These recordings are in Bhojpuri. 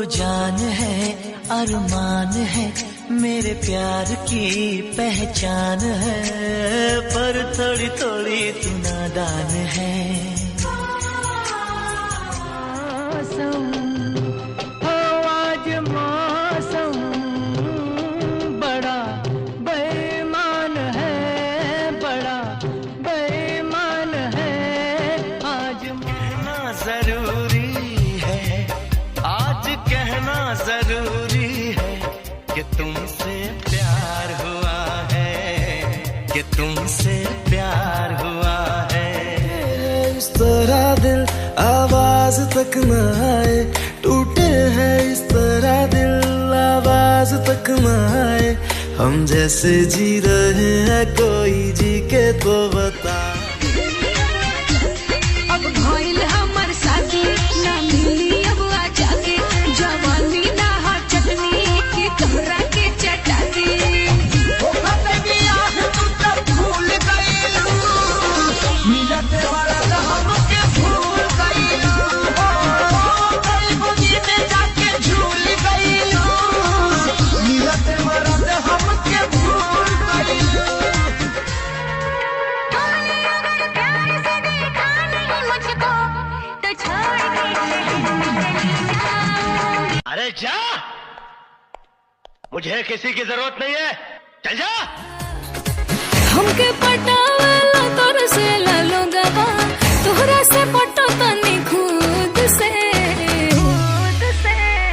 जान है अरमान है मेरे प्यार की पहचान है, पर थोड़ी थोड़ी तू नादान है। मौसम हो आज मौसम बड़ा बेईमान है, बड़ा बेईमान है आज। कहना जरूरी है आज, कहना जरूरी है कि तुमसे प्यार हुआ है, कि तुमसे प्यार हुआ है। इस तरह दिल आवाज तक न आए, टूटे हैं इस तरह दिल आवाज तक न आए। हम जैसे जी रहे हैं कोई जी के तो बता। अब भइल हमर साथी ना मिली अब आ जाके, जवानी ना हा चटनी के तोहरा के चटाती। ओ बेबी आह तू तब भूल गइलू, मिलत वाला तो हमके भूल गइलू। ओ कल बगी में जाके झूल गइलू, मिलत वाला तो हमके भूल गइलू। तूने अगर प्यार से देखा नहीं मुझको तो छोड़ के चली जाऊंगी। अरे जा, मुझे किसी की जरूरत नहीं है, चल जा। हमके पटावला तोर से लालो गवा, तोहरा से पटो तनी खुद से।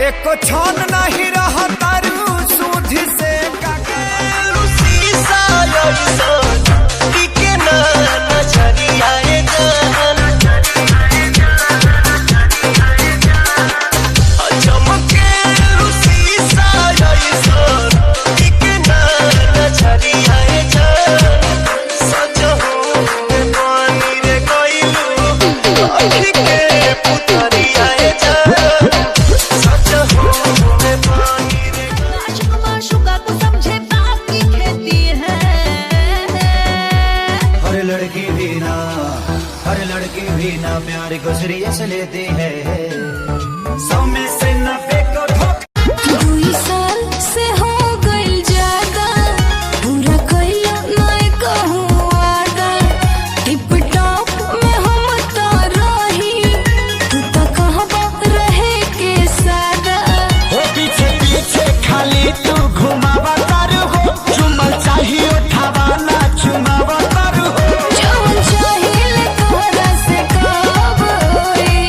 एको छान नहीं रहा तारू सूझ से काकलू शीशा योइसो टिके ना नजरिया ए जान। चमकेलू शीशा योइसो टिके ना नजरिया ए जान। सजहू में पानी रे गइलू आखी के पुतरिया ए जान। माशुका को समझे बाप की खेती है। हर लड़की भी ना प्यार को सीरियस लेती है। 100 में से 90 को धोखा। 2 साल से हो गइल ज्यादा, पूरा कइलो नहीं कहूँ वादा। टिप टॉप में हम तो रही, तू तो कहबा रहे के सादा। हो पीछे पीछे खाली तू घुमावा तारू हो, चुमल चाहिए उठावा ना चुमावा तारू हो। जवन चाहिए तोहरा से कब होई,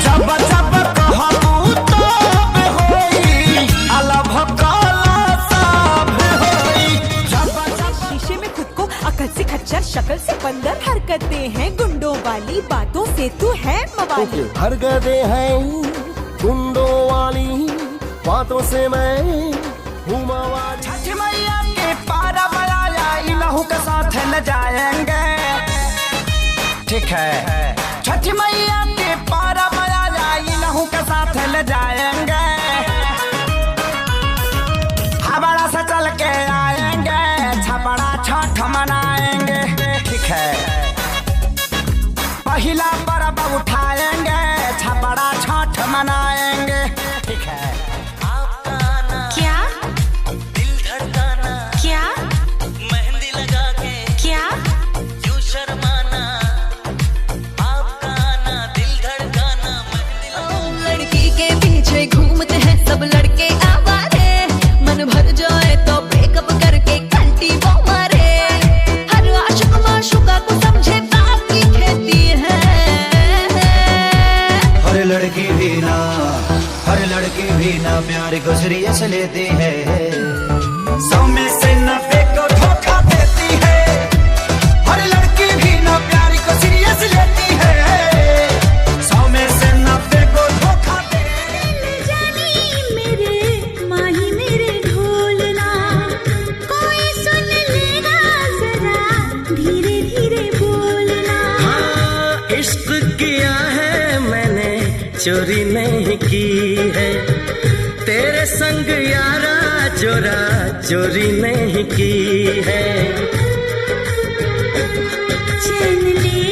जब जब कहबू तब होई, अलभ काला सब होई। जब जब शीशे में खुद को अकल से खच्चर शक्ल से बंदर, हरकतें हैं गुंडों वाली, बातों से तू है मवाली। हरकतें हैं गुंडों वाली, बातों से मैं हूँ मवाली। छठ मैया के पारा मलाया इनहू के साथ न जाएंगे, ठीक है। छठ मैया के पारा मलाया इनहू के साथ न जाएंगे, हमारा से चल के आएंगे, छपड़ा छठ मनाएंगे, ठीक है। पहिला पर्व उठाएंगे, छपड़ा छठ मनाएंगे, ठीक है। क्या दिल धड़काना क्या मेहंदी लगा के क्या यूं शर्माना, आपका आना दिल धड़काना मेहंदी लगा। लड़की के पीछे घूमते हैं सब लड़के आवारे, मन भर जाए तो ब्रेकअप करके घंटी वो मारे। हर आशिक माशुका को समझे बाप की खेती है। हर लड़की भी ना प्यार को सीरियस लेती है। 100 में से 90 को धोखा देती है। हर लड़की भी ना प्यार को सीरियस लेती है। 100 में से 90 को धोखा जानी मेरे माही मेरे ढोलना, कोई सुन लेगा जरा धीरे धीरे बोलना। हाँ, इश्क किया है मैंने चोरी नहीं की है, तेरे संग यारा चोरा चोरी नहीं की है। चैन ले